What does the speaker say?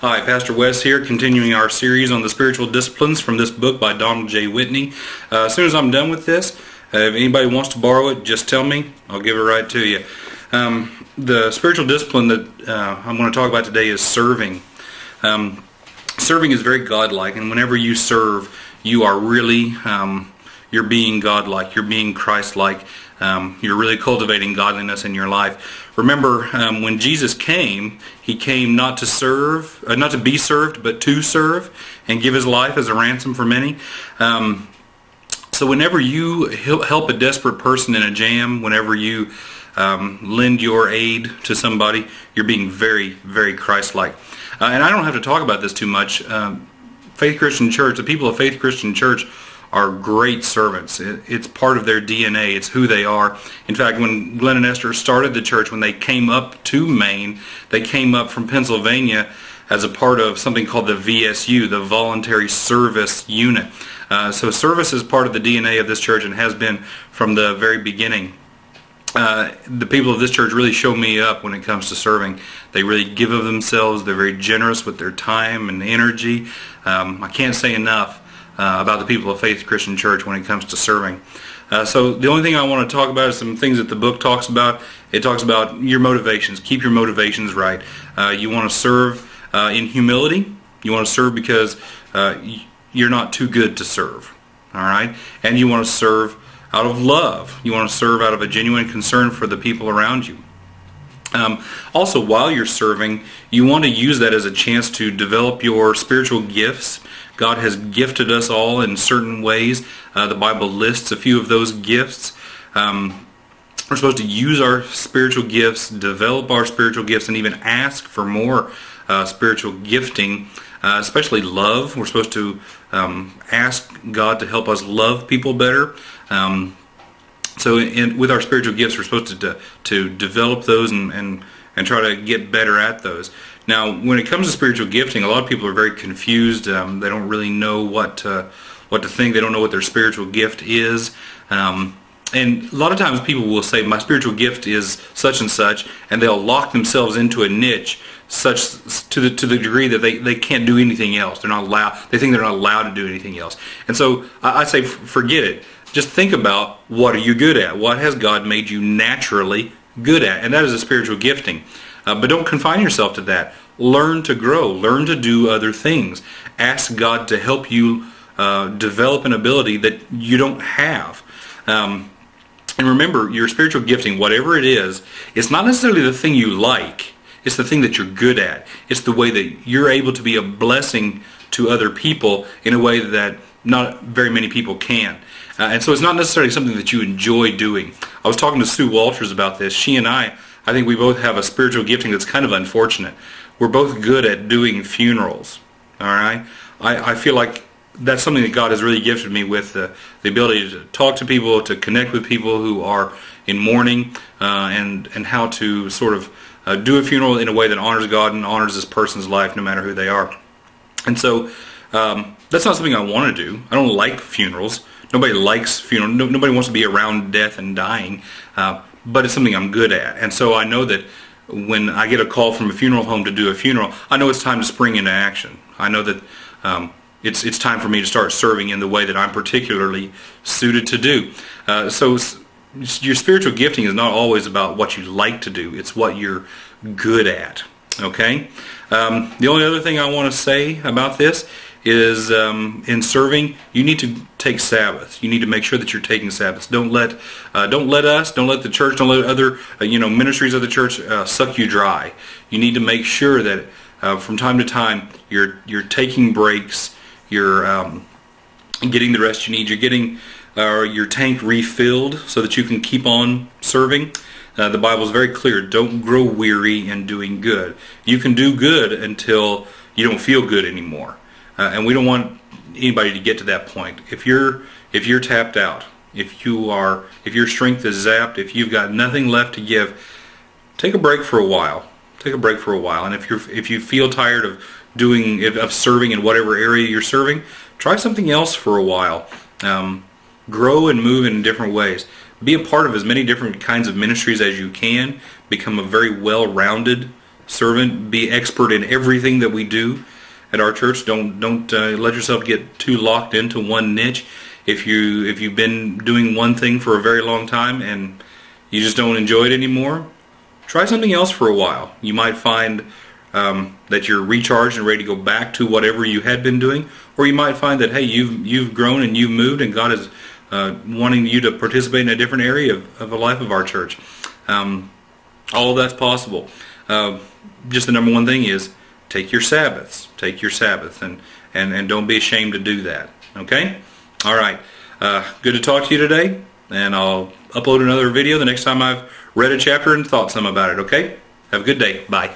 Hi, Pastor Wes here, continuing our series on the spiritual disciplines from this book by Donald J. Whitney. As soon as I'm done with this, if anybody wants to borrow it, just tell me. I'll give it right to you. The spiritual discipline that I'm going to talk about today is serving. Serving is very godlike, and whenever you serve, you are really, you're being godlike, you're being Christ-like. You're really cultivating godliness in your life. Remember, when Jesus came, He came not to serve, not to be served, but to serve and give His life as a ransom for many. So whenever you help a desperate person in a jam, whenever you lend your aid to somebody, you're being very, very Christ-like. And I don't have to talk about this too much. Faith Christian Church, the people of Faith Christian Church are great servants. It's part of their DNA. It's who they are. In fact, when Glenn and Esther started the church, when they came up to Maine, they came up from Pennsylvania as a part of something called the VSU, the Voluntary Service Unit. So service is part of the DNA of this church and has been from the very beginning. The people of this church really show me up when it comes to serving. They really give of themselves. They're very generous with their time and energy. I can't say enough about the people of Faith Christian Church when it comes to serving. So the only thing I want to talk about is some things that the book talks about. It talks about your motivations. Keep your motivations right. You want to serve in humility. You want to serve because you're not too good to serve. All right? And you want to serve out of love. You want to serve out of a genuine concern for the people around you. Also, while you're serving, you want to use that as a chance to develop your spiritual gifts. God has gifted us all in certain ways. The Bible lists a few of those gifts. We're supposed to use our spiritual gifts, develop our spiritual gifts, and even ask for more spiritual gifting, especially love. We're supposed to ask God to help us love people better. So with our spiritual gifts, we're supposed to develop those and try to get better at those. Now, when it comes to spiritual gifting, a lot of people are very confused. They don't really know what to think. They don't know what their spiritual gift is. And a lot of times people will say, my spiritual gift is such and such, and they'll lock themselves into a niche such to the degree that they can't do anything else. They're not allowed. They think they're not allowed to do anything else. And so I say, forget it. Just think about, what are you good at? What has God made you naturally good at? And that is a spiritual gifting. But don't confine yourself to that. Learn to grow. Learn to do other things. Ask God to help you develop an ability that you don't have. And remember, your spiritual gifting, whatever it is, it's not necessarily the thing you like. It's the thing that you're good at. It's the way that you're able to be a blessing to other people in a way that not very many people can. And so it's not necessarily something that you enjoy doing. I was talking to Sue Walters about this. She and I think we both have a spiritual gifting that's kind of unfortunate. We're both good at doing funerals. All right? I feel like that's something that God has really gifted me with, the ability to talk to people, to connect with people who are in mourning, and how to sort of do a funeral in a way that honors God and honors this person's life no matter who they are. And so that's not something I want to do. I don't like funerals. Nobody likes funerals. Nobody wants to be around death and dying, but it's something I'm good at. And so I know that when I get a call from a funeral home to do a funeral, I know it's time to spring into action. I know that it's time for me to start serving in the way that I'm particularly suited to do. So your spiritual gifting is not always about what you like to do. It's what you're good at. Okay? The only other thing I want to say about this is in serving, you need to take Sabbaths. You need to make sure that you're taking Sabbaths. Don't let the church, don't let other ministries of the church suck you dry. You need to make sure that from time to time you're taking breaks. You're getting the rest you need. You're getting your tank refilled so that you can keep on serving. The Bible is very clear. Don't grow weary in doing good. You can do good until you don't feel good anymore. And we don't want anybody to get to that point. If you're tapped out, if your strength is zapped, if you've got nothing left to give, take a break for a while. Take a break for a while. And if you feel tired of serving in whatever area you're serving, try something else for a while. Grow and move in different ways. Be a part of as many different kinds of ministries as you can. Become a very well-rounded servant, be expert in everything that we do at our church. Don't let yourself get too locked into one niche. If you've been doing one thing for a very long time and you just don't enjoy it anymore, try something else for a while. You might find that you're recharged and ready to go back to whatever you had been doing, or you might find that, hey, you've grown and you've moved, and God is wanting you to participate in a different area of the life of our church. All of that's possible. Just the number one thing is take your Sabbaths. Take your Sabbath, and don't be ashamed to do that. Okay? All right. Good to talk to you today, and I'll upload another video the next time I've read a chapter and thought some about it. Okay? Have a good day. Bye.